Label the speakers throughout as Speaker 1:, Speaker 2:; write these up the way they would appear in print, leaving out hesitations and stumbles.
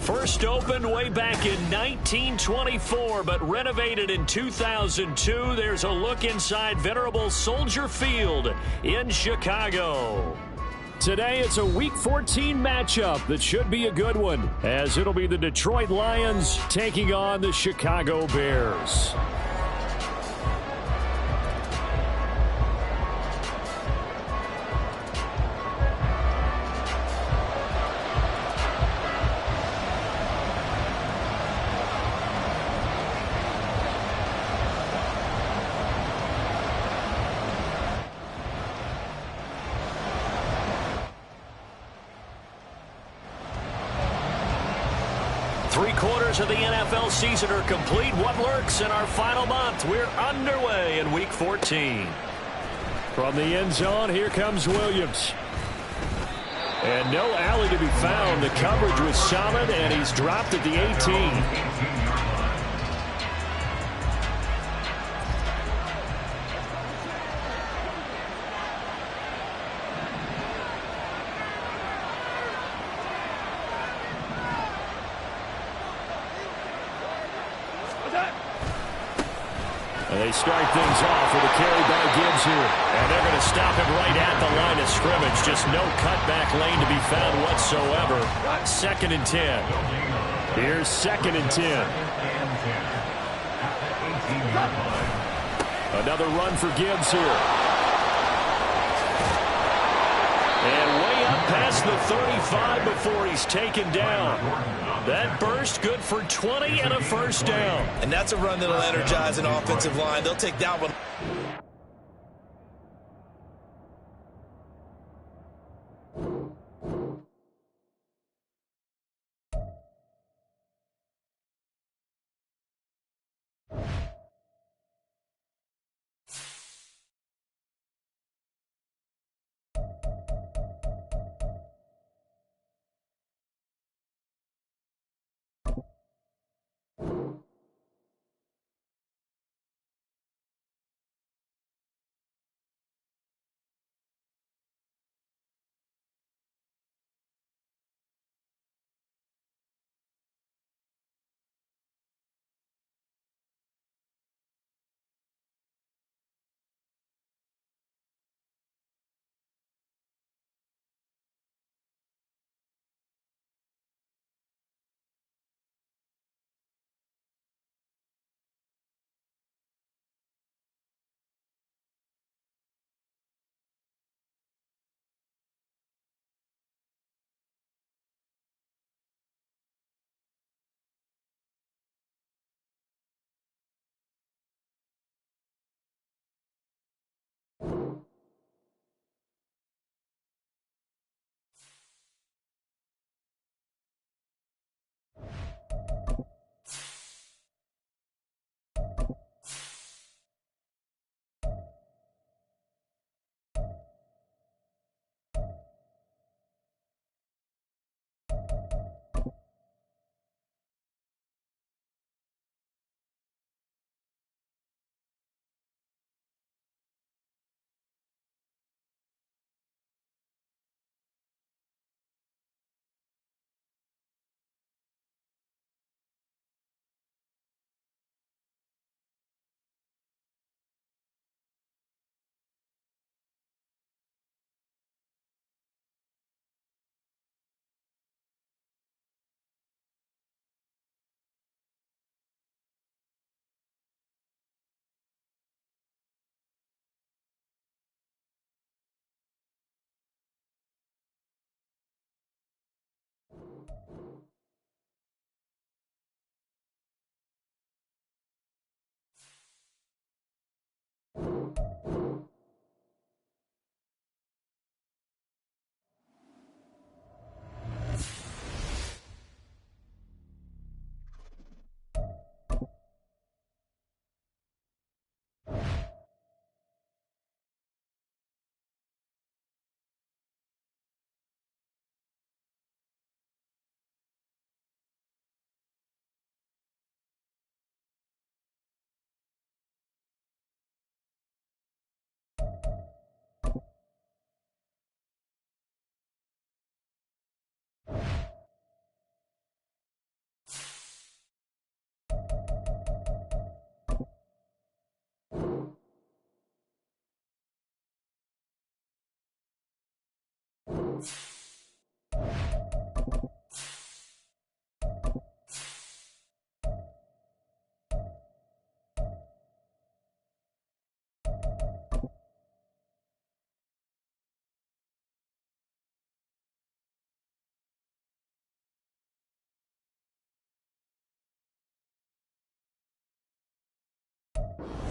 Speaker 1: First opened way back in 1924, but renovated in 2002. There's a look inside venerable Soldier Field in Chicago. Today, it's a Week 14 matchup that should be a good one, as it'll be the Detroit Lions taking on the Chicago Bears. Three-quarters of the NFL season are complete. What lurks in our final month? We're underway in Week 14. From the end zone, here comes Williams. And no alley to be found. The coverage was solid, and he's dropped at the 18. And they start things off with a carry by Gibbs here. And they're going to stop him right at the line of scrimmage. Just no cutback lane to be found whatsoever. 2nd and 10. Here's 2nd and 10. Another run for Gibbs here. And way up past the 35 before he's taken down. That burst good for 20 and a first down.
Speaker 2: And that's a run that'll energize an offensive line. They'll take that one.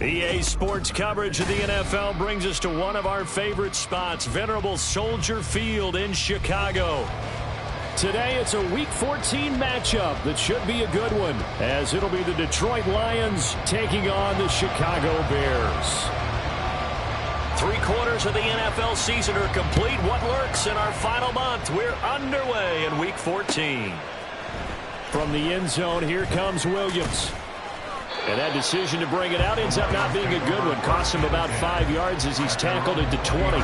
Speaker 1: EA Sports coverage of the NFL brings us to one of our favorite spots, venerable Soldier Field in Chicago. Today, it's a Week 14 matchup that should be a good one, as it'll be the Detroit Lions taking on the Chicago Bears. 3/4 of the NFL season are complete. What lurks in our final month? We're underway in Week 14. From the end zone, here comes Williams. And that decision to bring it out ends up not being a good one. Costs him about 5 yards as he's tackled into 20.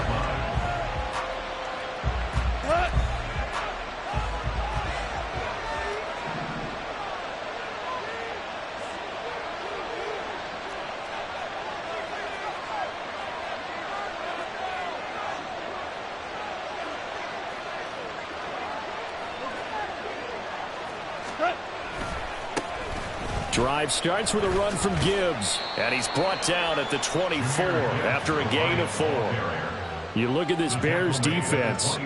Speaker 1: Drive starts with a run from Gibbs. And he's brought down at the 24 after a gain of 4. You look at this Bears defense.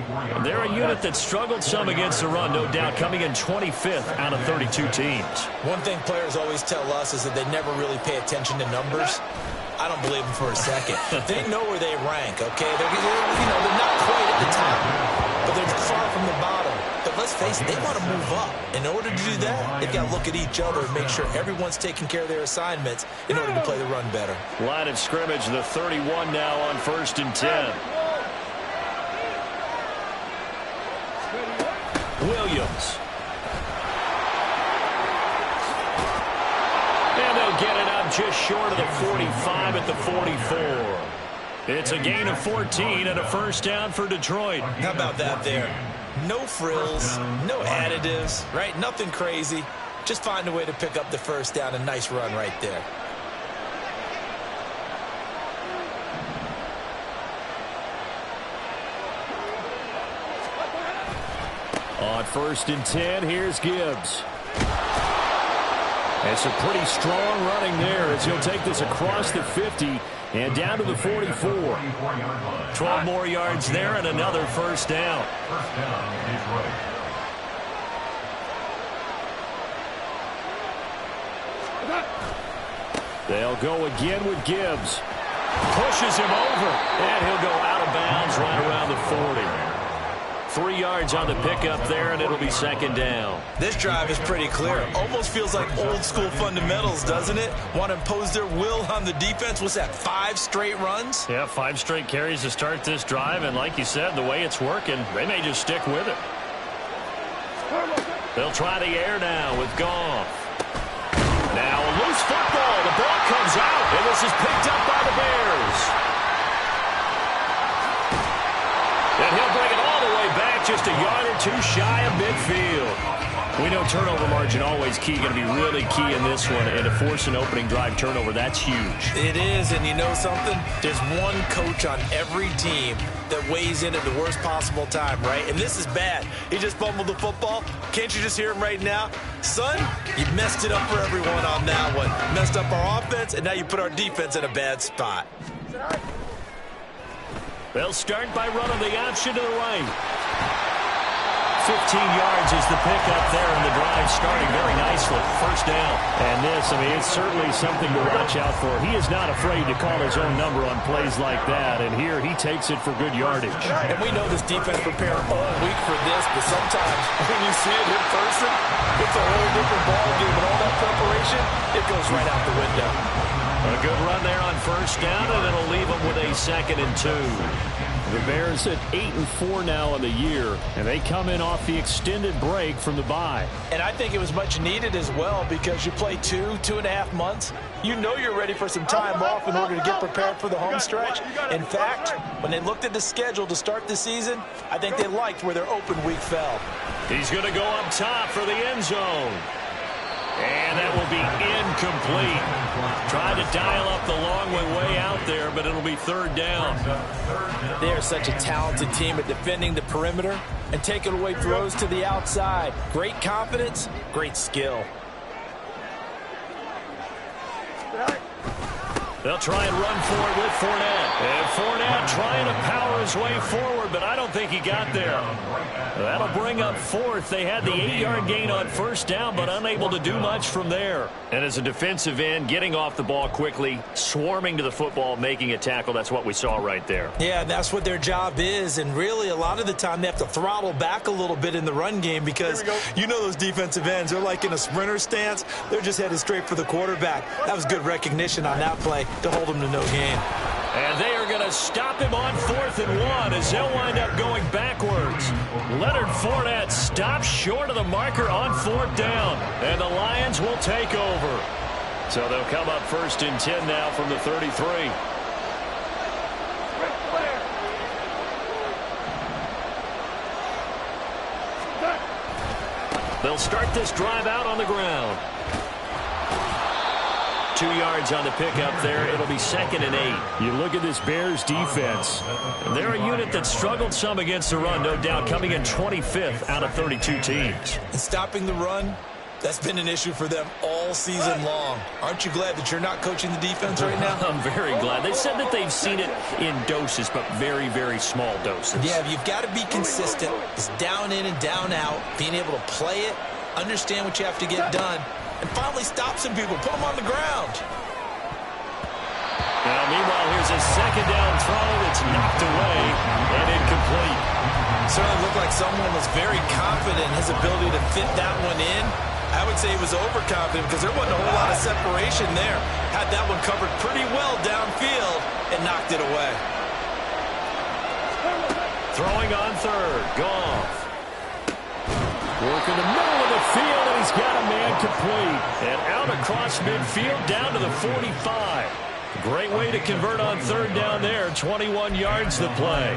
Speaker 1: They're a unit that struggled some against the run, no doubt, coming in 25th out of 32 teams.
Speaker 2: One thing players always tell us is that they never really pay attention to numbers. I don't believe them for a second. They know where they rank, okay? They're not quite at the top, but they're far from the bottom. But let's face it, they want to move up. In order to do that, they've got to look at each other and make sure everyone's taking care of their assignments in order to play the run better.
Speaker 1: Line of scrimmage, the 31 now on 1st and 10. Williams. And they'll get it up just short of the 45 at the 44. It's a gain of 14 and a first down for Detroit.
Speaker 2: How about that there? No frills, no additives, right? Nothing crazy. Just find a way to pick up the first down. A nice run right there.
Speaker 1: On 1st and 10, here's Gibbs. It's a pretty strong running there as he'll take this across the 50 and down to the 44. 12 more yards there and another first down. They'll go again with Gibbs. Pushes him over, and he'll go out of bounds right around the 40. 3 yards on the pickup there, and it'll be second down.
Speaker 2: This drive is pretty clear. Almost feels like old school fundamentals, doesn't it? Want to impose their will on the defense. What's that, 5 straight runs?
Speaker 1: Yeah, 5 straight carries to start this drive, and like you said, the way it's working, they may just stick with it. They'll try the air now with Goff. Now a loose football. The ball comes out, and this is picked up by the Bears. And he'll bring it all the way back, just a yard or 2 shy of midfield. We know turnover margin always key, going to be really key in this one, and to force an opening drive turnover, that's huge.
Speaker 2: It is, and you know something? There's one coach on every team that weighs in at the worst possible time, right? And this is bad. He just fumbled the football. Can't you just hear him right now? Son, you messed it up for everyone on that one. Messed up our offense, and now you put our defense in a bad spot.
Speaker 1: They'll start by running the option to the right. 15 yards is the pickup there, and the drive starting very nicely. First down. And this, it's certainly something to watch out for. He is not afraid to call his own number on plays like that, and here he takes it for good yardage.
Speaker 2: And we know this defense prepared all week for this, but sometimes when you see it in person, it's a whole different ballgame, and all that preparation, it goes right out the window.
Speaker 1: A good run there on first down, and it'll leave them with a 2nd and 2. The Bears at 8-4 now in the year, and they come in off the extended break from the bye.
Speaker 2: And I think it was much needed as well, because you play 2.5 months. You know you're ready for some time off in order to get prepared for the home stretch. In fact, when they looked at the schedule to start the season, I think they liked where their open week fell.
Speaker 1: He's going to go up top for the end zone. And that will be incomplete. Tried to dial up the long way out there, but it'll be 3rd down.
Speaker 2: They are such a talented team at defending the perimeter and taking away throws to the outside. Great confidence, great skill.
Speaker 1: They'll try and run for it with Fournette. And Fournette trying to power his way forward, but I don't think he got there. That'll bring up fourth. They had the 8-yard gain on first down, but unable to do much from there. And as a defensive end, getting off the ball quickly, swarming to the football, making a tackle, that's what we saw right there.
Speaker 2: Yeah, that's what their job is, and really a lot of the time they have to throttle back a little bit in the run game because you know those defensive ends, they're like in a sprinter stance. They're just headed straight for the quarterback. That was good recognition on that play to hold him to no gain.
Speaker 1: And they are going to stop him on 4th and 1 as they'll wind up going backwards. Leonard Fournette stops short of the marker on 4th down, and the Lions will take over. So they'll come up 1st and 10 now from the 33. They'll start this drive out on the ground. 2 yards on the pickup there. It'll be 2nd and 8. You look at this Bears defense. They're a unit that struggled some against the run, no doubt, coming in 25th out of 32 teams.
Speaker 2: And stopping the run, that's been an issue for them all season long. Aren't you glad that you're not coaching the defense right now?
Speaker 1: I'm very glad. They said that they've seen it in doses, but very, very small doses.
Speaker 2: Yeah, you've got to be consistent. It's down in and down out, being able to play it, understand what you have to get done, and finally stop some people, put them on the ground.
Speaker 1: Now, meanwhile, here's a 2nd down throw that's knocked away and incomplete.
Speaker 2: Certainly looked like someone was very confident in his ability to fit that one in. I would say he was overconfident because there wasn't a whole lot of separation there. Had that one covered pretty well downfield and knocked it away.
Speaker 1: Throwing on 3rd, Goff. Working the middle of the field, and he's got a man complete. And out across midfield, down to the 45. Great way to convert on 3rd down there. 21 yards to play.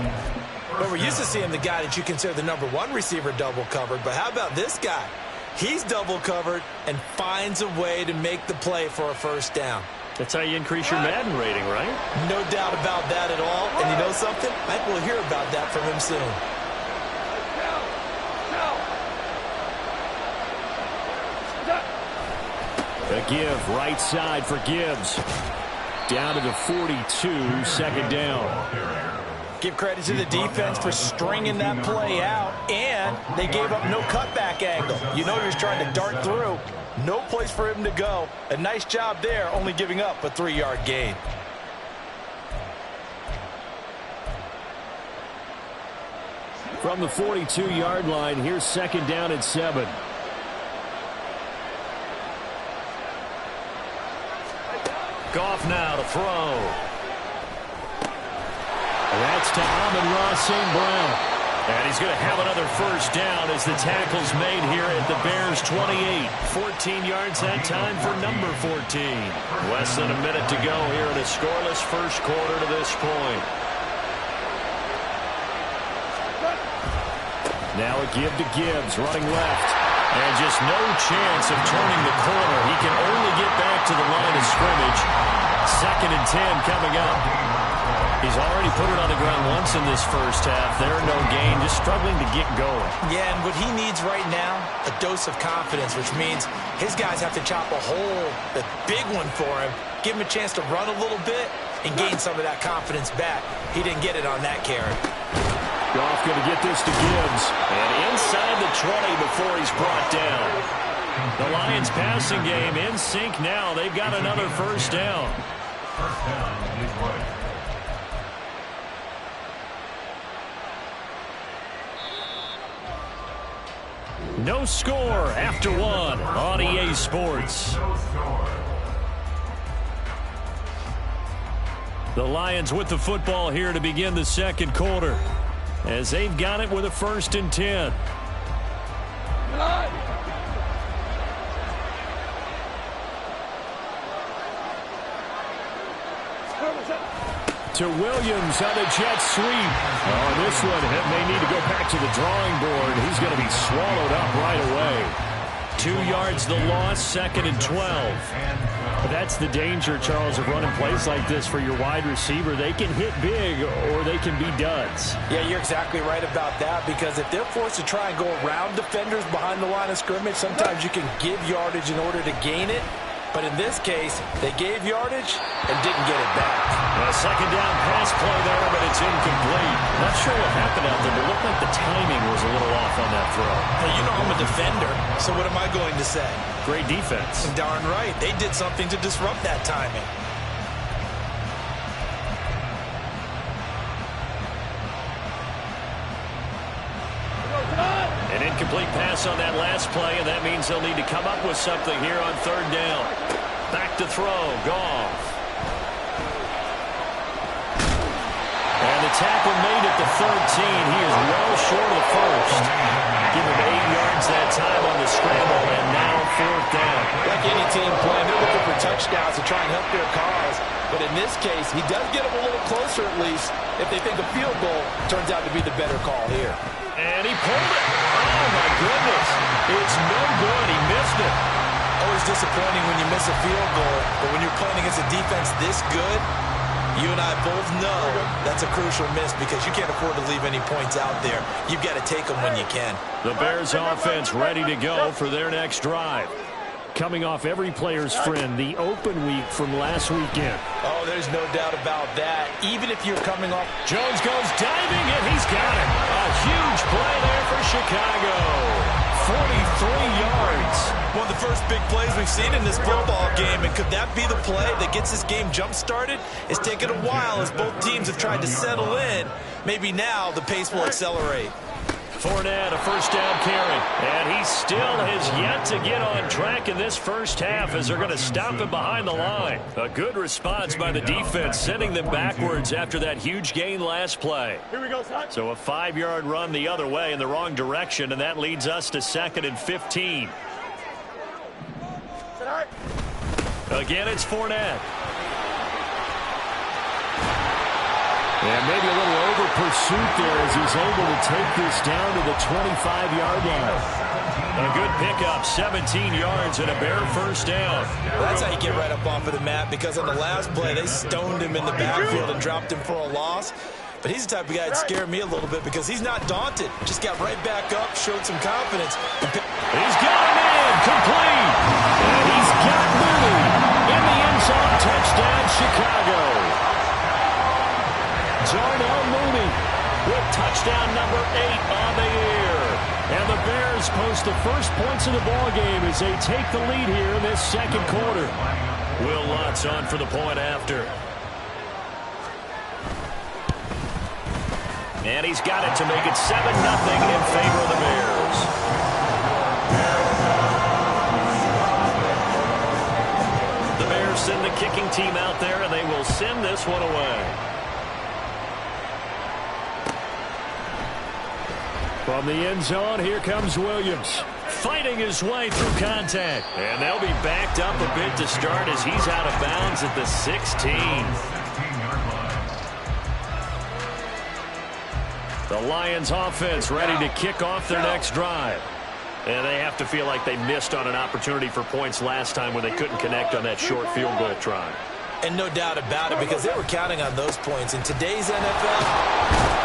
Speaker 2: But we're used to seeing the guy that you consider the #1 receiver double covered. But how about this guy? He's double covered and finds a way to make the play for a 1st down.
Speaker 1: That's how you increase your Madden rating, right?
Speaker 2: No doubt about that at all. And you know something? I think we'll hear about that from him soon.
Speaker 1: A give, right side for Gibbs. Down to the 42, 2nd down.
Speaker 2: Give credit to the defense for stringing that play out, and they gave up no cutback angle. You know you're trying to dart through. No place for him to go. A nice job there, only giving up a 3-yard gain.
Speaker 1: From the 42-yard line, here's 2nd down and 7. Goff now to throw. That's to Amon-Ra St. Brown. And he's going to have another 1st down as the tackle's made here at the Bears 28. 14 yards that time for number 14. Less than a minute to go here in a scoreless 1st quarter to this point. Now a give to Gibbs, running left. And just no chance of turning the corner. He can only get back to the line of scrimmage. 2nd and 10 coming up. He's already put it on the ground once in this 1st half. There, no gain, just struggling to get going.
Speaker 2: Yeah, and what he needs right now, a dose of confidence, which means his guys have to chop a hole, a big one for him, give him a chance to run a little bit and gain some of that confidence back. He didn't get it on that carry.
Speaker 1: Goff going to get this to Gibbs. And inside the 20 before he's brought down. The Lions passing game in sync now. They've got another 1st down. No score after 1 on EA Sports. The Lions with the football here to begin the 2nd quarter, as they've got it with a 1st and 10. To Williams on the jet sweep. Oh, this one may need to go back to the drawing board. He's going to be swallowed up right away. 2 yards the loss, 2nd and 12. But that's the danger, Charles, of running plays like this for your wide receiver. They can hit big or they can be duds.
Speaker 2: Yeah, you're exactly right about that, because if they're forced to try and go around defenders behind the line of scrimmage, sometimes you can give yardage in order to gain it. But in this case, they gave yardage and didn't get it back.
Speaker 1: A 2nd down pass play there, but it's incomplete. Not sure what happened out there, but it looked like the timing was a little off on that throw.
Speaker 2: Well, you know I'm a defender, so what am I going to say?
Speaker 1: Great defense.
Speaker 2: Darn right. They did something to disrupt that timing.
Speaker 1: An incomplete pass on that last play, and that means they'll need to come up with something here on third down. Back to throw. Goff. And the tackle made at the 13. He is well short of the first. Give him 8 yards that time on the scramble, and now fourth down.
Speaker 3: Like any team playing, they're looking for touchdowns to try and help their cause. But in this case, he does get them a little closer at least if they think a field goal turns out to be the better call here.
Speaker 1: And he pulled it. Oh, my goodness. It's no good. He missed it.
Speaker 2: Always disappointing when you miss a field goal, but when you're playing against a defense this good, you and I both know that's a crucial miss because you can't afford to leave any points out there. You've got to take them when you can.
Speaker 1: The Bears offense ready to go for their next drive. Coming off every player's friend, the open week from last weekend.
Speaker 2: Oh, there's no doubt about that. Even if you're coming off.
Speaker 1: Jones goes diving, and he's got it. A huge play there for Chicago. 43 yards.
Speaker 2: One of the first big plays we've seen in this football game, and could that be the play that gets this game jump-started? It's taken a while as both teams have tried to settle in. Maybe now the pace will accelerate.
Speaker 1: Fournette, a first down carry. And he still has yet to get on track in this first half as they're going to stop him behind the line. A good response by the defense, sending them backwards after that huge gain last play.
Speaker 4: Here we go, son.
Speaker 1: So a 5-yard run the other way in the wrong direction, and that leads us to 2nd and 15. Again, it's Fournette. And maybe a little over pursuit there as he's able to take this down to the 25-yard line. A good pickup, 17 yards and a Bear first down.
Speaker 2: That's how you get right up off of the mat, because on the last play, they stoned him in the backfield and dropped him for a loss. But he's the type of guy that scared me a little bit because he's not daunted. Just got right back up, showed some confidence.
Speaker 1: He's got him in, complete. And he's got Mooney in the end zone. Touchdown, Chicago. Darnell Mooney with touchdown number 8 on the year. And the Bears post the first points of the ballgame as they take the lead here in this second quarter. Will Lutz on for the point after. And he's got it to make it 7-0 in favor of the Bears. The Bears send the kicking team out there, and they will send this one away. From the end zone, here comes Williams. Fighting his way through contact. And they'll be backed up a bit to start as he's out of bounds at the 16. The Lions offense ready to kick off their next drive. And they have to feel like they missed on an opportunity for points last time when they couldn't connect on that short field goal try.
Speaker 2: And no doubt about it, because they were counting on those points. In today's NFL,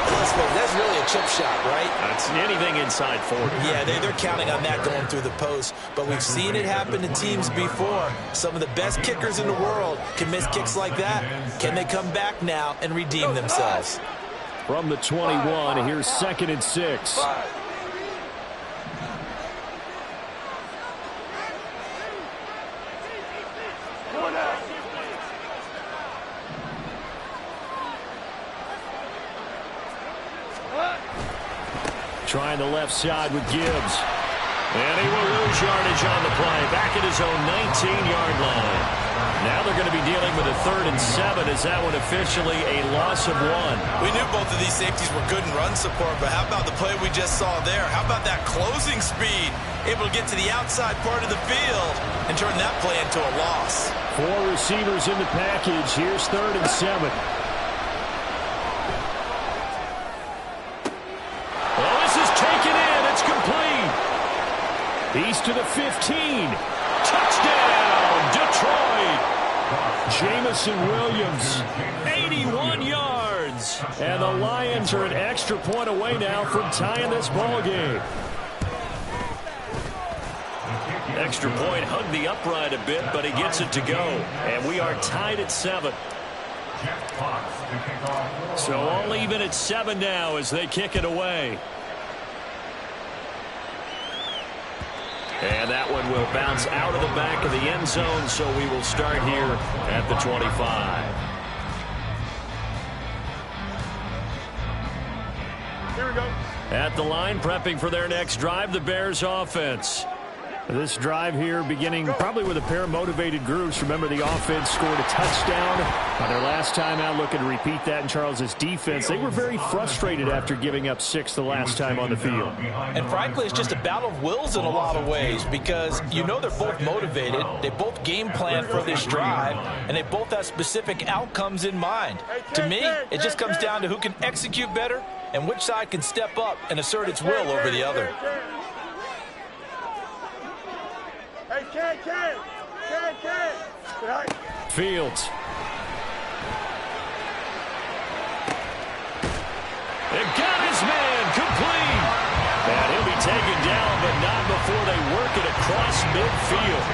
Speaker 2: that's really a chip shot, right?
Speaker 1: That's anything inside 40.
Speaker 2: Yeah, they're counting on that going through the post. But we've seen it happen to teams before. Some of the best kickers in the world can miss kicks like that. Can they come back now and redeem themselves?
Speaker 1: From the 21, here's 2nd and 6. Trying the left side with Gibbs. And he will lose yardage on the play. Back at his own 19-yard line. Now they're going to be dealing with a 3rd and 7 as that one officially a loss of 1.
Speaker 2: We knew both of these safeties were good in run support, but how about the play we just saw there? How about that closing speed? Able to get to the outside part of the field and turn that play into a loss.
Speaker 1: 4 receivers in the package. Here's 3rd and 7. He's to the 15. Touchdown, Detroit. Jamison Williams, 81 yards. And the Lions are an extra point away now from tying this ball game. Extra point hugged the upright a bit, but he gets it to go. And we are tied at 7. So all even at 7 now as they kick it away. And that one will bounce out of the back of the end zone, so we will start here at the 25.
Speaker 4: Here we go.
Speaker 1: At the line, prepping for their next drive, the Bears offense. This drive here beginning probably with a pair of motivated groups. Remember, the offense scored a touchdown on their last time out. Looking to repeat that in Charles's defense. They were very frustrated after giving up 6 the last time on the field.
Speaker 2: And frankly, it's just a battle of wills in a lot of ways because you know they're both motivated. They both game plan for this drive, and they both have specific outcomes in mind. To me, it just comes down to who can execute better and which side can step up and assert its will over the other.
Speaker 4: Hey, Ken.
Speaker 1: Fields. And got his man complete. And he'll be taken down, but not before they work it across midfield.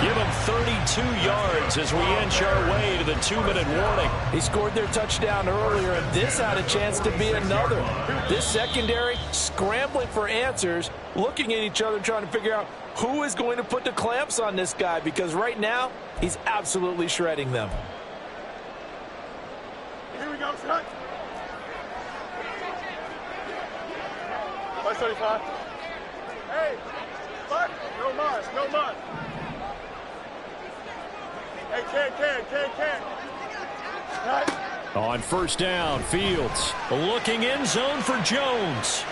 Speaker 1: Give him 32 yards as we inch our way to the 2-minute warning.
Speaker 2: He scored their touchdown earlier, and this had a chance to be another. This secondary scrambling for answers, looking at each other, trying to figure out who is going to put the clamps on this guy, because right now he's absolutely shredding them.
Speaker 4: Here we go, son. 575. Hey, what? No mud. Hey, Ken. Right.
Speaker 1: On first down, Fields looking end zone for Jones.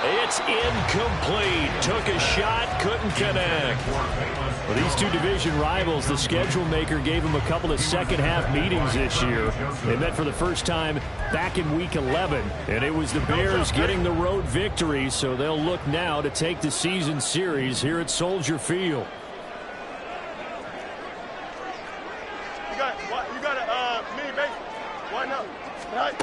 Speaker 1: It's incomplete. Took a shot, couldn't connect. Well, these two division rivals, the schedule maker gave them a couple of second-half meetings this year. They met for the first time back in Week 11, and it was the Bears getting the road victory, so they'll look now to take the season series here at Soldier Field.
Speaker 4: You got mini base. Why not? Right.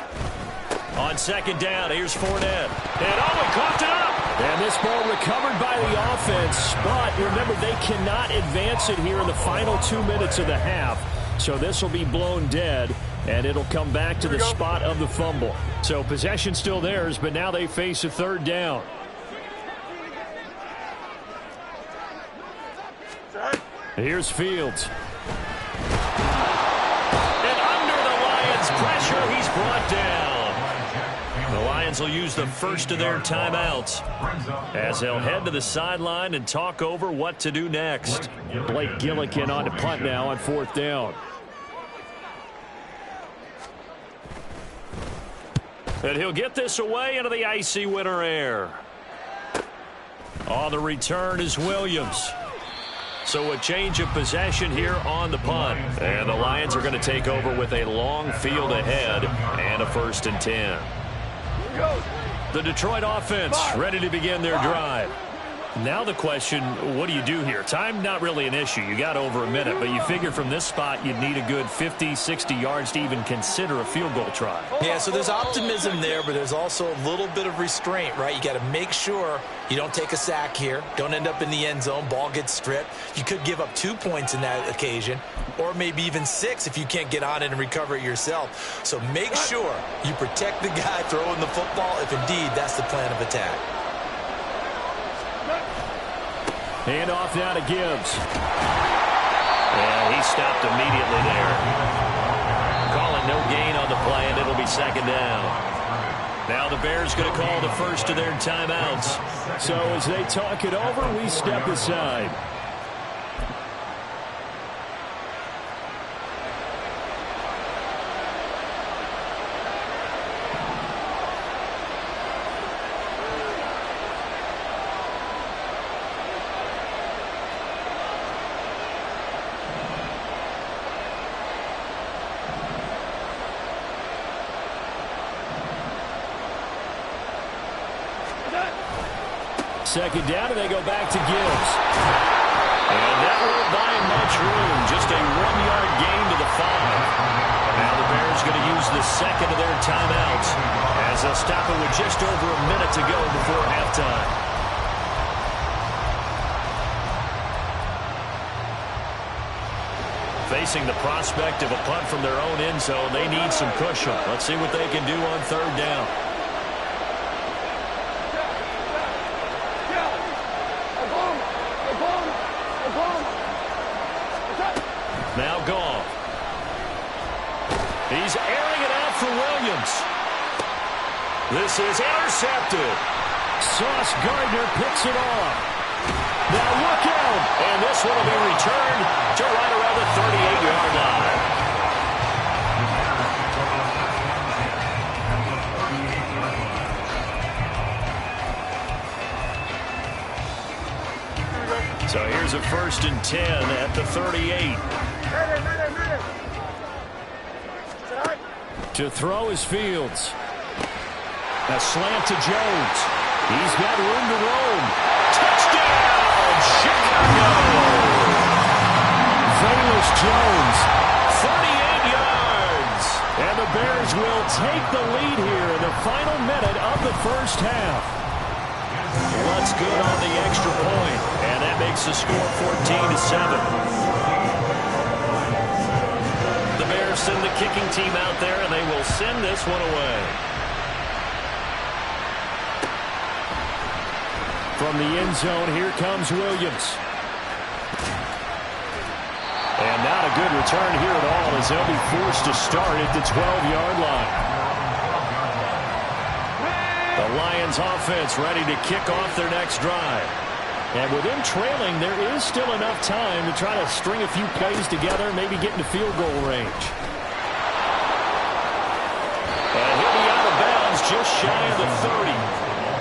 Speaker 1: On second down, here's Fournette. And he coughed it up. And this ball recovered by the offense. But remember, they cannot advance it here in the final 2 minutes of the half. So this will be blown dead, and it'll come back to the spot of the fumble. So possession still theirs, but now they face a third down. Here's Fields. And under the Lions' pressure, he's brought down. The Lions will use the first of their timeouts as they'll head to the sideline and talk over what to do next. Blake Gillikin on to punt now on fourth down. And he'll get this away into the icy winter air. On the return is Williams. So a change of possession here on the punt. And the Lions are going to take over with a long field ahead and a 1st and 10. The Detroit offense ready to begin their drive. Now the question, what do you do here? Time not really an issue. You got over a minute, but you figure from this spot you'd need a good 50, 60 yards to even consider a field goal try.
Speaker 2: Yeah, so there's optimism there, but there's also a little bit of restraint, right? You got to make sure you don't take a sack here. Don't end up in the end zone. Ball gets stripped. You could give up 2 points in that occasion, or maybe even 6 if you can't get on it and recover it yourself. So make sure you protect the guy throwing the football if indeed that's the plan of attack.
Speaker 1: Hand off now to Gibbs. And he stopped immediately there. Calling no gain on the play, and it'll be second down. Now the Bears going to call the first of their timeouts. So as they talk it over, we step aside. Second down, and they go back to Gibbs. And that won't buy him much room. Just a 1-yard gain to the 5. Now the Bears going to use the second of their timeouts as they'll stop it with just over a minute to go before halftime. Facing the prospect of a punt from their own end zone, they need some cushion. Let's see what they can do on third down. Now Goff. He's airing it out for Williams. This is intercepted. Sauce Gardner picks it off. Now look out. And this one will be returned to right around the 38-yard line. So here's a 1st and 10 at the 38. To throw is Fields. A slant to Jones. He's got room to roam. Touchdown, Chicago! Velus Jones, 38 yards. And the Bears will take the lead here in the final minute of the first half. What's good on the extra point, and that makes the score 14-7. The Bears send the kicking team out there, and they will send this one away. From the end zone, here comes Williams. And not a good return here at all, as they'll be forced to start at the 12-yard line. The Lions offense ready to kick off their next drive. And with them trailing, there is still enough time to try to string a few plays together, maybe get into field goal range. And he'll be out of bounds just shy of the 30.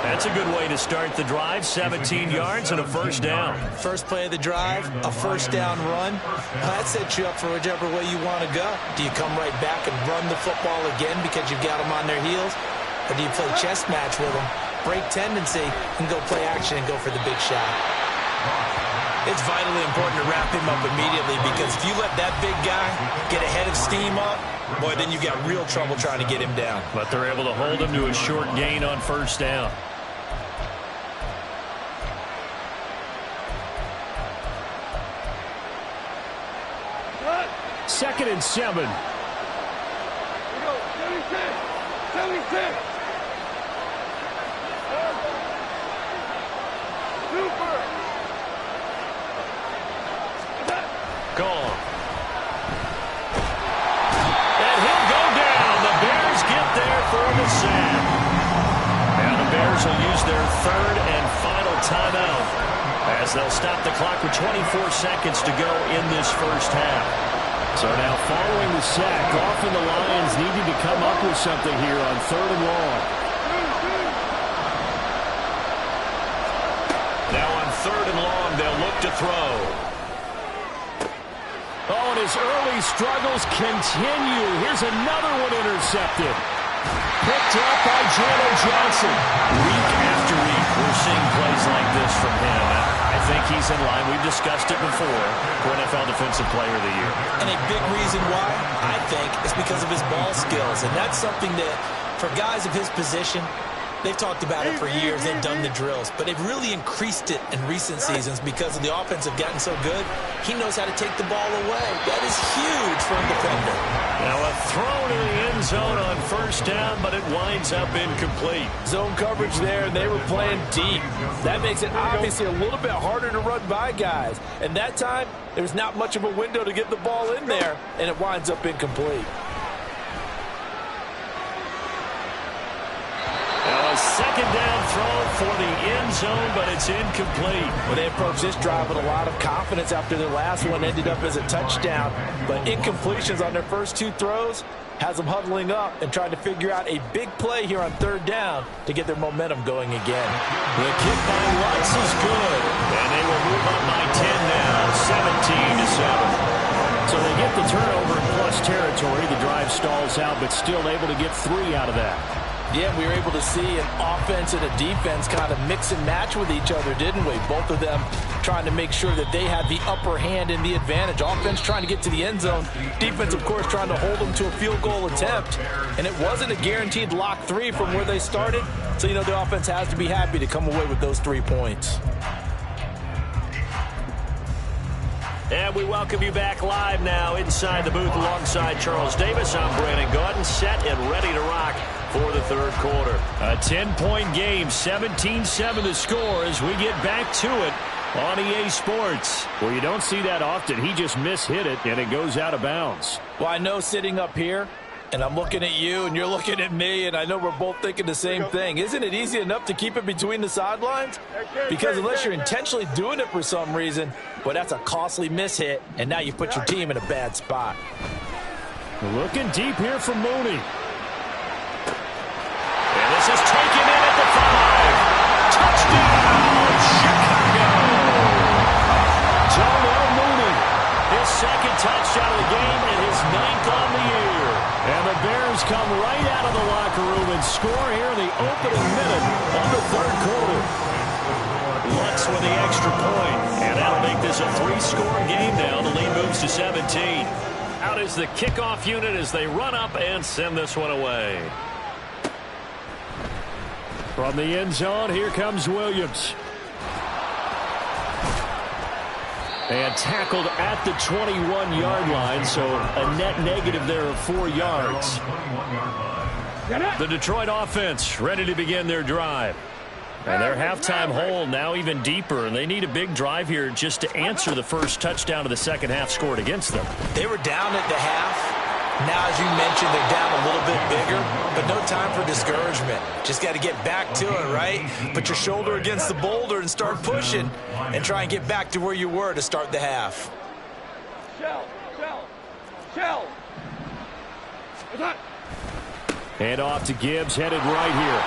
Speaker 1: That's a good way to start the drive. 17 yards and a first down.
Speaker 2: First play of the drive, a first down run. That sets you up for whichever way you want to go. Do you come right back and run the football again because you've got them on their heels? Or do you play chess match with them, break tendency, and go play action and go for the big shot? It's vitally important to wrap him up immediately, because if you let that big guy get a head of steam up, boy, then you've got real trouble trying to get him down.
Speaker 1: But they're able to hold him to a short gain on first down. Second and 7.
Speaker 4: Here we go. 76. Super.
Speaker 1: Gone. And he'll go down. The Bears get there for the sack. And the Bears will use their third and final timeout, as they'll stop the clock with 24 seconds to go in this first half. So now following the sack, Goff and the Lions needed to come up with something here on third and long. Now on third and long, they'll look to throw. Oh, and his early struggles continue. Here's another one intercepted. Picked up by Jalen Johnson. Week after week, we're seeing plays like this from him. I think he's in line. We've discussed it before for NFL Defensive Player of the Year.
Speaker 2: And a big reason why, I think, is because of his ball skills. And that's something that, for guys of his position, they've talked about it for years. They've done the drills. But they've really increased it in recent seasons because of the offense have gotten so good. He knows how to take the ball away. That is huge for a defender.
Speaker 1: Now a throw to the end zone on first down, but it winds up incomplete.
Speaker 3: Zone coverage there, and they were playing deep. That makes it obviously a little bit harder to run by guys. And that time, there's not much of a window to get the ball in there, and it winds up incomplete.
Speaker 1: Now a second down throw for the end zone, but it's incomplete.
Speaker 3: Well, they approached this drive with a lot of confidence after their last one ended up as a touchdown. But incompletions on their first two throws has them huddling up and trying to figure out a big play here on third down to get their momentum going again.
Speaker 1: The kick by Lutz is good, and they will move up by 10 now, 17-7.
Speaker 3: So they get the turnover in plus territory. The drive stalls out, but still able to get 3 out of that. Yeah, we were able to see an offense and a defense kind of mix and match with each other, didn't we? Both of them trying to make sure that they had the upper hand and the advantage. Offense trying to get to the end zone. Defense, of course, trying to hold them to a field goal attempt. And it wasn't a guaranteed lock 3 from where they started. So, you know, the offense has to be happy to come away with those 3 points.
Speaker 1: And we welcome you back live now inside the booth alongside Charles Davis. I'm Brandon Gaudin, set and ready to rock for the third quarter. A 10-point game, 17-7 the score as we get back to it on EA Sports.
Speaker 3: Well, you don't see that often. He just mishit it, and it goes out of bounds.
Speaker 2: Well, I know sitting up here, and I'm looking at you, and you're looking at me, and I know we're both thinking the same thing. Isn't it easy enough to keep it between the sidelines? Because unless you're intentionally doing it for some reason, well, that's a costly mishit, and now you put your team in a bad spot.
Speaker 3: Looking deep here for Mooney.
Speaker 1: And this is taken in at the 5. Touchdown, Chicago! Darnell Mooney, his second touchdown of the game and his 9th on the year. And the Bears come right out of the locker room and score here in the opening minute of the third quarter. Lutz with the extra point, and that'll make this a 3-score game now. The lead moves to 17. Out is the kickoff unit as they run up and send this one away.
Speaker 3: From the end zone, here comes Williams. And tackled at the 21-yard line, so a net negative there of 4 yards. The Detroit offense ready to begin their drive. And their halftime hole now even deeper, and they need a big drive here just to answer the first touchdown of the second half scored against them.
Speaker 2: They were down at the half. Now, as you mentioned, they're down a little bit bigger, but no time for discouragement. Just got to get back to it, right? Put your shoulder against the boulder and start pushing and try and get back to where you were to start the half.
Speaker 4: Shell.
Speaker 3: And off to Gibbs, headed right here.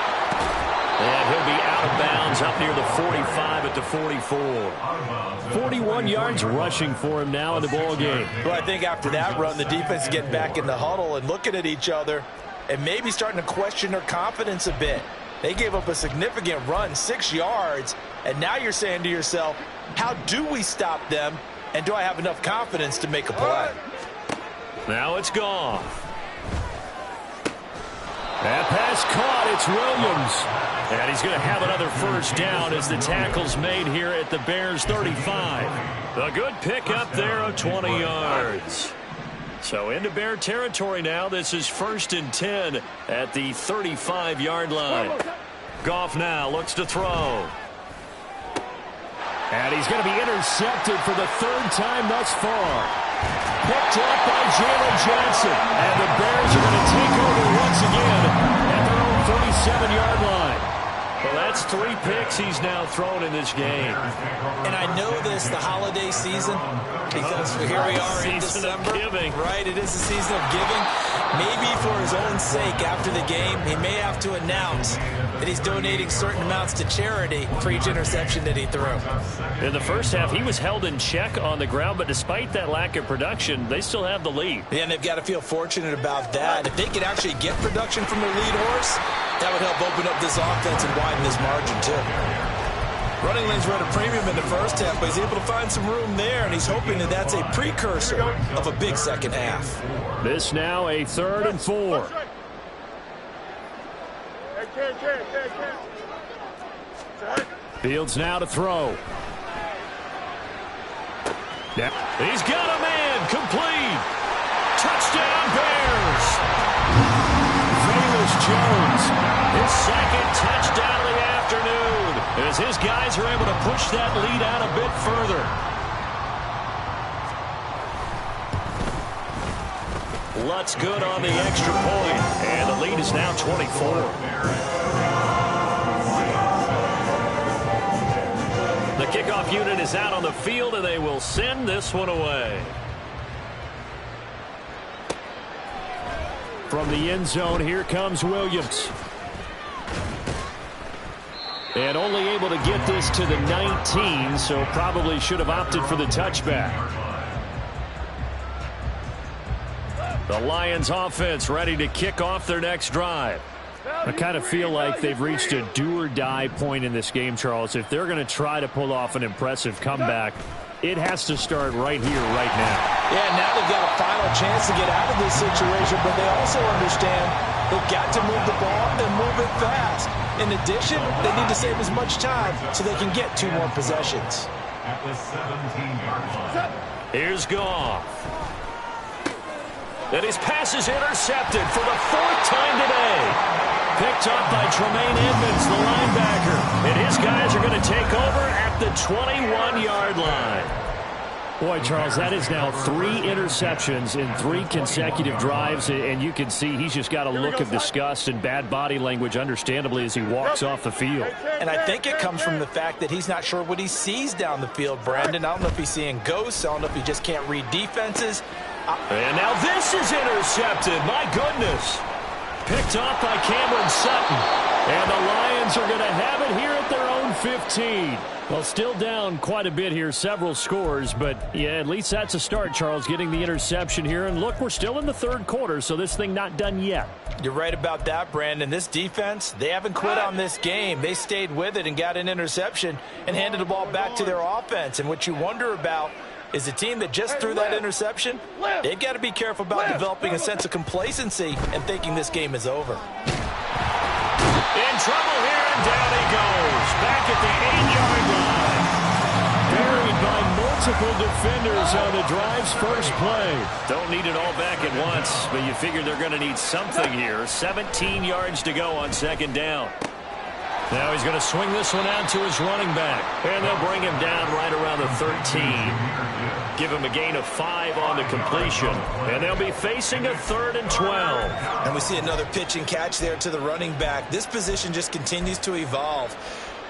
Speaker 1: And he'll be out of bounds up near the 45 at the 44.
Speaker 3: 41 yards rushing for him now in the ball game.
Speaker 2: Well, I think after that run, the defense is getting back in the huddle and looking at each other and maybe starting to question their confidence a bit. They gave up a significant run, 6 yards, and now you're saying to yourself, how do we stop them, and do I have enough confidence to make a play?
Speaker 1: Now it's gone.
Speaker 3: That pass caught. It's Williams.
Speaker 1: And he's going to have another first down as the tackle's made here at the Bears 35. A good pickup there of 20 yards. So into Bear territory now. This is 1st and 10 at the 35-yard line. Goff now looks to throw.
Speaker 3: And he's going to be intercepted for the 3rd time thus far. Picked up by Jalen Johnson. And the Bears are going to take over once again at their own 37-yard line.
Speaker 1: Well, that's 3 picks he's now thrown in this game.
Speaker 2: And I know this, the holiday season, because here we are in December. Right, it is the season of giving. Maybe for his own sake after the game, he may have to announce that he's donating certain amounts to charity for each interception that he threw.
Speaker 1: In the first half, he was held in check on the ground, but despite that lack of production, they still have the lead.
Speaker 2: Yeah, and they've got to feel fortunate about that. If they could actually get production from their lead horse, that would help open up this offense and widen this margin, too. Running lanes were at a premium in the first half, but he's able to find some room there, and he's hoping that that's a precursor of a big second half.
Speaker 3: This now a 3rd and 4. Fields now to throw. Yeah.
Speaker 1: He's got a man. Complete. Touchdown, Bears.
Speaker 3: Velus Jones.
Speaker 1: His 2nd touchdown of the afternoon as his guys are able to push that lead out a bit further. Lutz good on the extra point, and the lead is now 24. The kickoff unit is out on the field, and they will send this one away.
Speaker 3: From the end zone, here comes Williams. And only able to get this to the 19, so probably should have opted for the touchback. The Lions offense ready to kick off their next drive. I kind of feel like they've reached a do-or-die point in this game, Charles. If they're going to try to pull off an impressive comeback, it has to start right here, right now.
Speaker 2: Yeah, now they've got a final chance to get out of this situation, but they also understand they've got to move the ball and move it fast. In addition, they need to save as much time so they can get 2 more possessions.
Speaker 4: At the 17-yard line.
Speaker 1: Here's Goff. And his pass is intercepted for the 4th time today. Picked up by Tremaine Edmonds, the linebacker. And his guys are going to take over at the 21-yard line. Boy, Charles, that is now 3 interceptions in 3 consecutive drives, and you can see he's just got a look of disgust and bad body language, understandably, as he walks off the field.
Speaker 2: And I think it comes from the fact that he's not sure what he sees down the field, Brandon. I don't know if he's seeing ghosts. I don't know if he just can't read defenses.
Speaker 1: And now this is intercepted. My goodness. Picked off by Cameron Sutton. And the Lions are going to have it here at their own 15. Well, still down quite a bit here, several scores, but yeah, at least that's a start, Charles, getting the interception here. And look, we're still in the 3rd quarter, so this thing not done yet.
Speaker 2: You're right about that, Brandon. This defense, they haven't quit on this game. They stayed with it and got an interception and handed the ball back to their offense. And what you wonder about is the team that just threw that interception, they've got to be careful about developing a sense of complacency and thinking this game is over.
Speaker 1: In trouble here, and down he goes. Back at the 8-yard line. Buried by multiple defenders on the drive's first play. Don't need it all back at once, but you figure they're going to need something here. 17 yards to go on 2nd down. Now he's going to swing this one out to his running back. And they'll bring him down right around the 13. Give him a gain of 5 on the completion. And they'll be facing a 3rd and 12.
Speaker 2: And we see another pitch and catch there to the running back. This position just continues to evolve.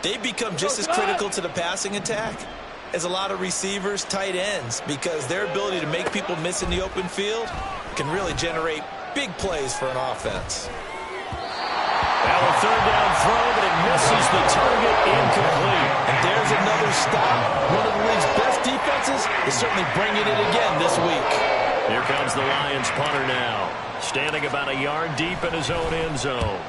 Speaker 2: They've become just as critical to the passing attack as a lot of receivers, tight ends, because their ability to make people miss in the open field can really generate big plays for an offense.
Speaker 1: Now a 3rd down throw, but it misses the target, incomplete.
Speaker 2: And there's another stop. One of the league's best defenses is certainly bringing it again this week.
Speaker 1: Here comes the Lions punter now, standing about a yard deep in his own end zone.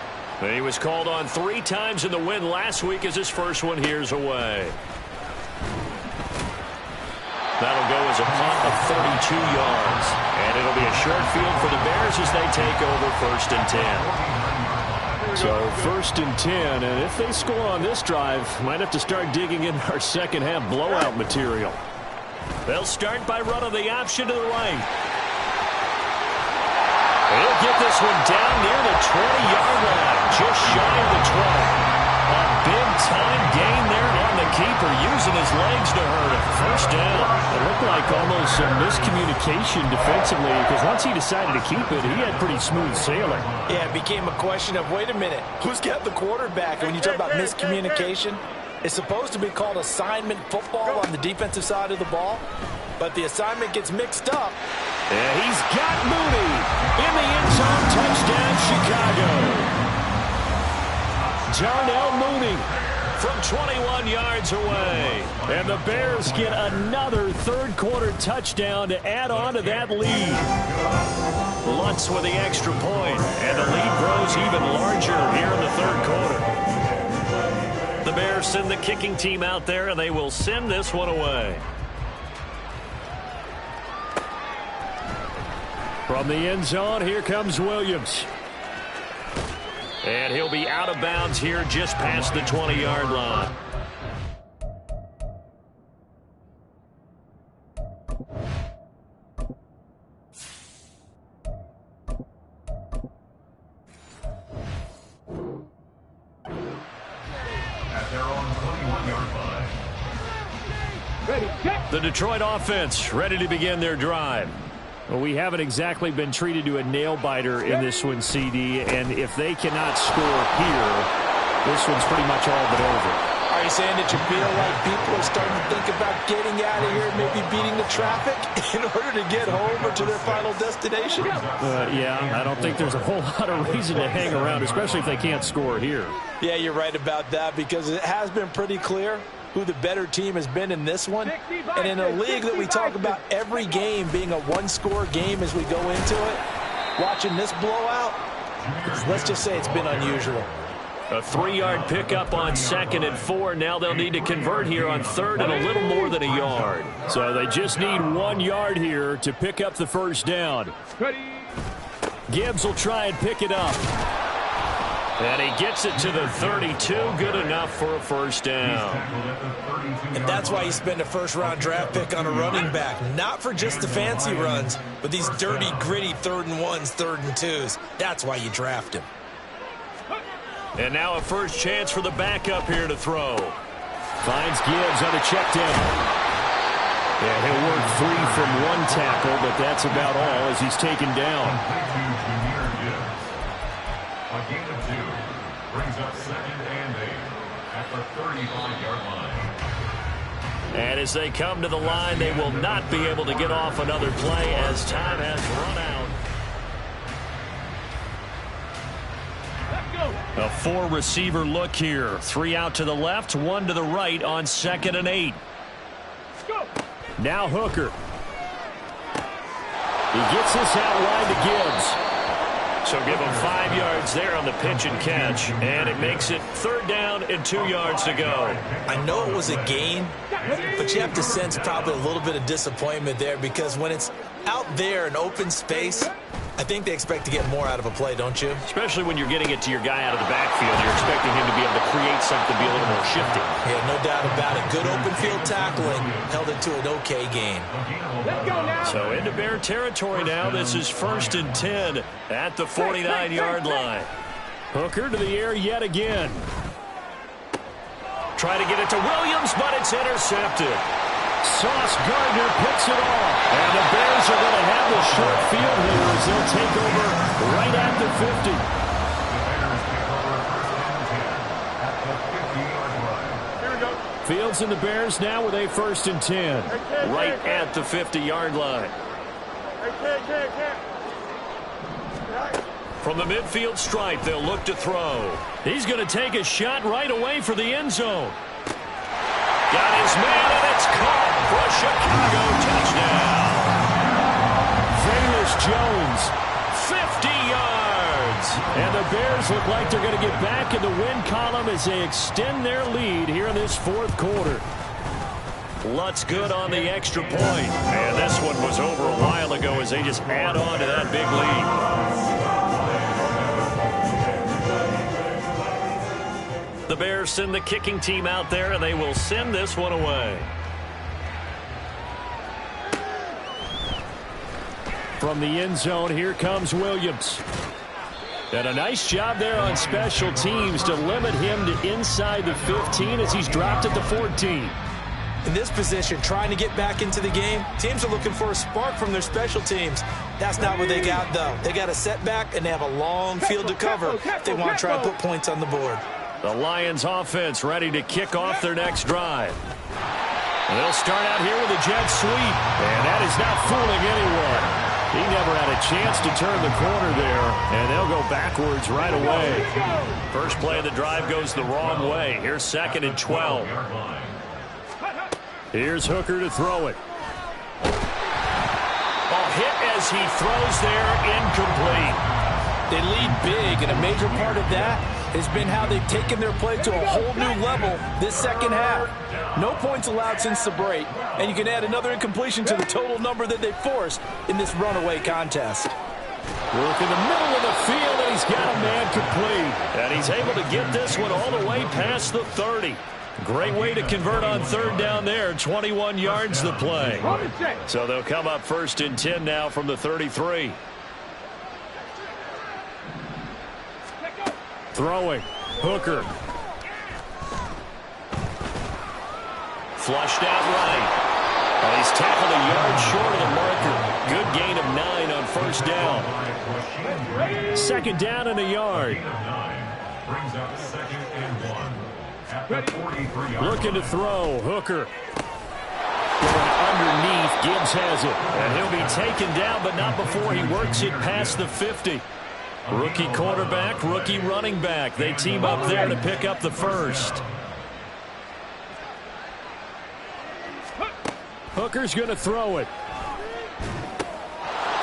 Speaker 1: He was called on 3 times in the win last week as his first one here's away. That'll go as a punt of 32 yards. And it'll be a short field for the Bears as they take over 1st and 10. So 1st and 10, and if they score on this drive, might have to start digging in our second half blowout material. They'll start by running the option to the right. He'll get this one down near the 20-yard line, just shy of the 20. A big-time gain there on the keeper, using his legs to hurt him. 1st down. It looked like almost some miscommunication defensively, because once he decided to keep it, he had pretty smooth sailing.
Speaker 2: Yeah, it became a question of, wait a minute, who's got the quarterback? And when you talk about miscommunication, it's supposed to be called assignment football on the defensive side of the ball, but the assignment gets mixed up.
Speaker 1: And he's got Mooney in the end zone. Touchdown, Chicago. Darnell Mooney from 21 yards away. And the Bears get another 3rd quarter touchdown to add on to that lead. Lutz with the extra point, and the lead grows even larger here in the 3rd quarter. The Bears send the kicking team out there, and they will send this one away. From the end zone, here comes Williams. And he'll be out of bounds here just past the 20-yard line.
Speaker 5: At their own 21-yard line.
Speaker 1: The Detroit offense ready to begin their drive. Well, we haven't exactly been treated to a nail-biter in this one, CD, and if they cannot score here, this one's pretty much all but over.
Speaker 2: Are you saying that you feel like people are starting to think about getting out of here, maybe beating the traffic in order to get home or to their final destination?
Speaker 1: Yeah, I don't think there's a whole lot of reason to hang around, especially if they can't score here.
Speaker 2: Yeah, you're right about that, because it has been pretty clear who the better team has been in this one. And in a league that we talk about every game being a one-score game as we go into it, watching this blowout, let's just say it's been unusual.
Speaker 1: A 3-yard pickup on 2nd and 4. Now they'll need to convert here on 3rd and a little more than a yard. So they just need 1 yard here to pick up the 1st down. Gibbs will try and pick it up. And he gets it to the 32. Good enough for a first down.
Speaker 2: And that's why you spend a first-round draft pick on a running back. Not for just the fancy runs, but these dirty, gritty 3rd and 1s, 3rd and 2s. That's why you draft him.
Speaker 1: And now a first chance for the backup here to throw. Finds Gibbs on the check down. And he'll work 3 from 1 tackle, but that's about all as he's taken down.
Speaker 5: A gain of 2 brings up 2nd and 8 at the 35-yard line.
Speaker 1: And as they come to the line, they will not be able to get off another play as time has run out. A 4-receiver look here. 3 out to the left, 1 to the right on 2nd and 8. Now Hooker. He gets this out wide to Gibbs. So give him 5 yards there on the pitch and catch. And it makes it 3rd down and 2 yards to go.
Speaker 2: I know it was a gain, but you have to sense probably a little bit of disappointment there because when it's out there in open space, I think they expect to get more out of a play, don't you?
Speaker 1: Especially when you're getting it to your guy out of the backfield. You're expecting him to be able to create something, be a little more shifty.
Speaker 2: Yeah, no doubt about it. Good open field tackling held it to an okay gain.
Speaker 4: Let's go now.
Speaker 1: So into Bear territory now. This is 1st and 10 at the 49-yard line. Hooker to the air yet again. Try to get it to Williams, but it's intercepted. Sauce Gardner picks it off. And the Bears are going to have the short field here as they'll take over right at the 50. Fields and the Bears now with a 1st and 10. Right at the 50-yard line. From the midfield stripe, they'll look to throw. He's going to take a shot right away for the end zone. Got his man, and it's caught for a Chicago touchdown. Velus Jones, 50 yards. And the Bears look like they're going to get back in the win column as they extend their lead here in this 4th quarter. Lutz good on the extra point. And this one was over a while ago as they just add on to that big lead. The Bears send the kicking team out there, and they will send this one away. From the end zone, here comes Williams. And a nice job there on special teams to limit him to inside the 15 as he's dropped at the 14.
Speaker 2: In this position, trying to get back into the game, teams are looking for a spark from their special teams. That's not what they got, though. They got a setback, and they have a long field to cover if they want to try to put points on the board.
Speaker 1: The Lions offense ready to kick off their next drive. And they'll start out here with a jet sweep. And that is not fooling anyone. He never had a chance to turn the corner there. And they'll go backwards right away. First play of the drive goes the wrong way. Here's 2nd and 12. Here's Hooker to throw it. A hit as he throws there, incomplete.
Speaker 2: They lead big, and a major part of that has been how they've taken their play to a whole new level this second half. No points allowed since the break, and you can add another incompletion to the total number that they forced in this runaway contest.
Speaker 1: Work in the middle of the field, and he's got a man complete. And he's able to get this one all the way past the 30. Great way to convert on 3rd down there. 21 yards the play. So they'll come up 1st and 10 now from the 33. Throwing. Hooker. Flushed out right. And he's tackled a yard short of the marker. Good gain of 9 on 1st down. 2nd down and a yard.
Speaker 5: Brings up 2nd and 1 at the 43-yard
Speaker 1: Looking to throw. Hooker. Going underneath. Gibbs has it. And he'll be taken down, but not before he works it past the 50. Rookie quarterback, rookie running back. They team up there to pick up the first. Hooker's going to throw it.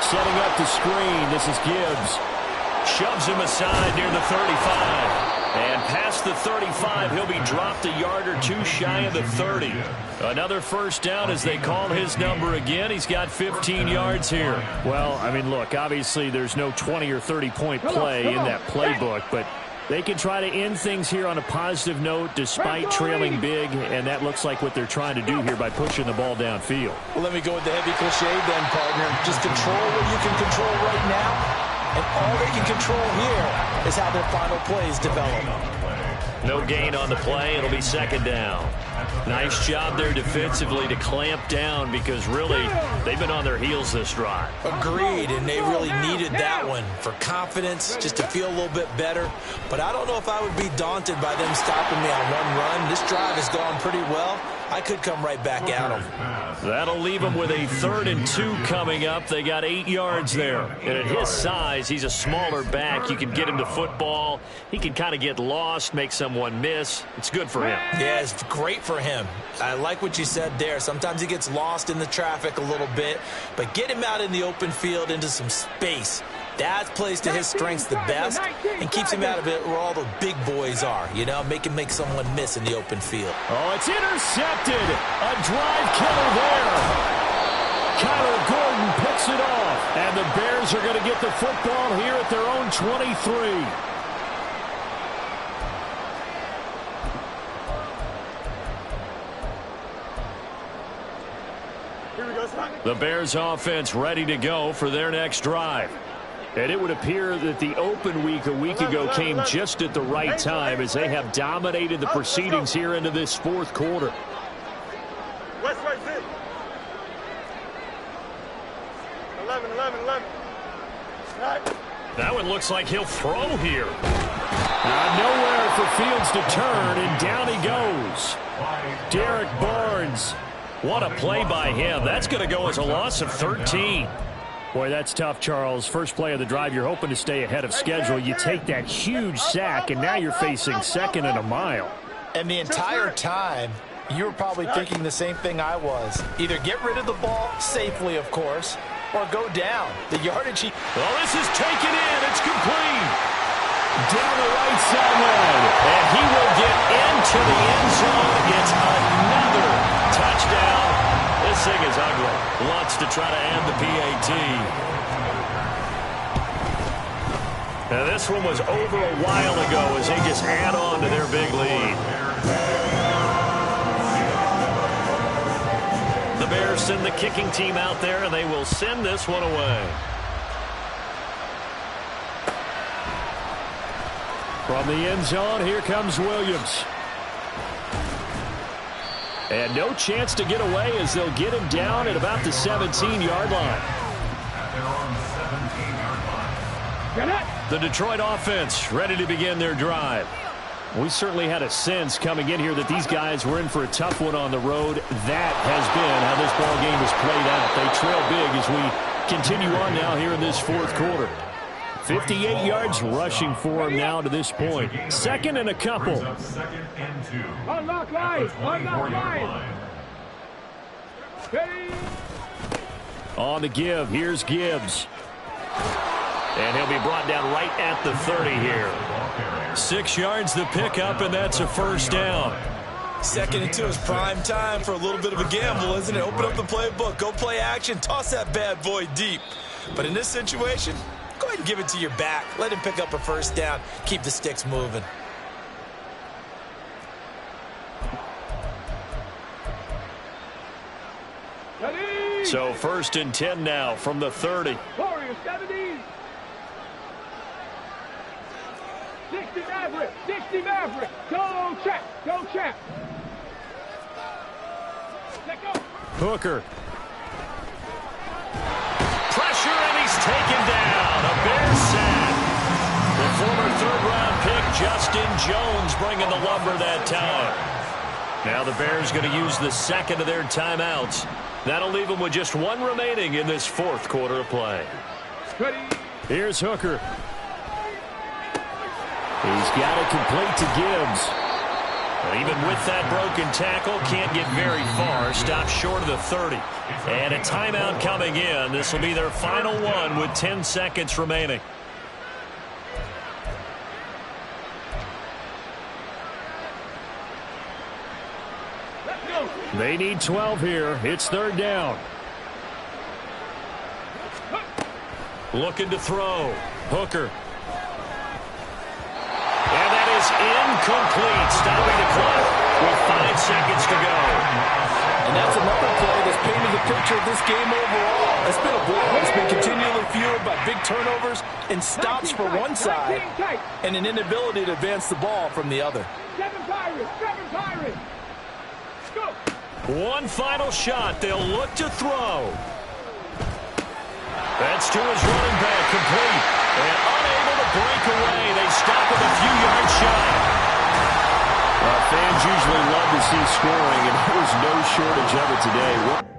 Speaker 1: Setting up the screen. This is Gibbs. Shoves him aside near the 35. And past the 35, he'll be dropped a yard or two shy of the 30. Another first down as they call his number again. He's got 15 yards here. Well, I mean, look, obviously there's no 20 or 30-point play in that playbook, but They can try to end things here on a positive note despite trailing big, and that looks like what they're trying to do here by pushing the ball downfield.
Speaker 3: Well, let me go with the heavy cliche then, partner. Just control what you can control right now, and all they can control here is how their final plays develop.
Speaker 1: No gain on the play. It'll be second down. Nice job there defensively to clamp down because really they've been on their heels this drive.
Speaker 2: Agreed, and they really needed that one for confidence, just to feel a little bit better. But I don't know if I would be daunted by them stopping me on one run. This drive has gone pretty well. I could come right back at them.
Speaker 1: That'll leave them with a 3rd and 2 coming up. They got 8 yards there. And at his size, he's a smaller back. You can get him to football. He can kind of get lost, make someone miss. It's good for him.
Speaker 2: Yeah, it's great for him. I like what you said there. Sometimes he gets lost in the traffic a little bit. But get him out in the open field into some space. That plays to his strengths the best and keeps him out of it where all the big boys are, you know, make someone miss in the open field.
Speaker 1: Oh, it's intercepted. A drive killer there. Kyler Gordon picks it off. And the Bears are going to get the football here at their own 23. The Bears offense ready to go for their next drive. And it would appear that the open week a week ago came just at the right time as they have dominated the proceedings here into this 4th quarter.
Speaker 4: West right there. 11. Right.
Speaker 1: That one looks like he'll throw here. Nowhere for Fields to turn, and down he goes. Derek Barnes. What a play by him. That's going to go as a loss of 13. Boy, that's tough, Charles. First play of the drive, you're hoping to stay ahead of schedule. You take that huge sack, and now you're facing 2nd and a mile.
Speaker 3: And the entire time, you were probably thinking the same thing I was. Either get rid of the ball, safely, of course, or go down. The yardage
Speaker 1: Well, this is taken in. It's complete. Down the right sideline. And he will get into the end zone. It's another touchdown. This thing is ugly. Wants to try to add the PAT. Now, this one was over a while ago as they just add on to their big lead. The Bears send the kicking team out there, and they will send this one away. From the end zone, here comes Williams. And no chance to get away as they'll get him down at about the 17-yard line. The Detroit offense ready to begin their drive. We certainly had a sense coming in here that these guys were in for a tough one on the road. That has been how this ball game has played out. They trail big as we continue on now here in this 4th quarter. 58 yards rushing for him now to this point. 2nd and a couple.
Speaker 5: Second and 2.
Speaker 4: Unlock line.
Speaker 1: On the give, here's Gibbs. And he'll be brought down right at the 30 here. 6 yards the pickup, and that's a first down.
Speaker 2: 2nd and 2 is prime time for a little bit of a gamble, isn't it? Open up the playbook, go play action, toss that bad boy deep. But in this situation, go ahead and give it to your back. Let him pick up a first down. Keep the sticks moving.
Speaker 1: So 1st and 10 now from the 30.
Speaker 4: Warriors 70. 60 Maverick. 60 Maverick. Go check. Go check. Let go.
Speaker 1: Hooker. Pressure, and he's taken down. A Bears sack. The former 3rd-round pick, Justin Jones, bringing the lumber that time. Now the Bears going to use the 2nd of their timeouts. That'll leave them with just 1 remaining in this 4th quarter of play. Here's Hooker. He's got it complete to Gibbs. But even with that broken tackle, can't get very far. Stopped short of the 30. And a timeout coming in. This will be their final one with 10 seconds remaining. They need 12 here. It's 3rd down. Looking to throw. Hooker. Incomplete. Stopping the clock with 5 seconds to go.
Speaker 3: And that's another play that's painted the picture of this game overall. It's been a blowout. It's been continually fueled by big turnovers and stops for one side and an inability to advance the ball from the other.
Speaker 4: 7 Pirates! 7 Pirates! Go!
Speaker 1: One final shot. They'll look to throw. That's to his running back, complete. And unable to break away. They stop him a few yards shy.
Speaker 6: Well, fans usually love to see scoring, and there was no shortage of it today.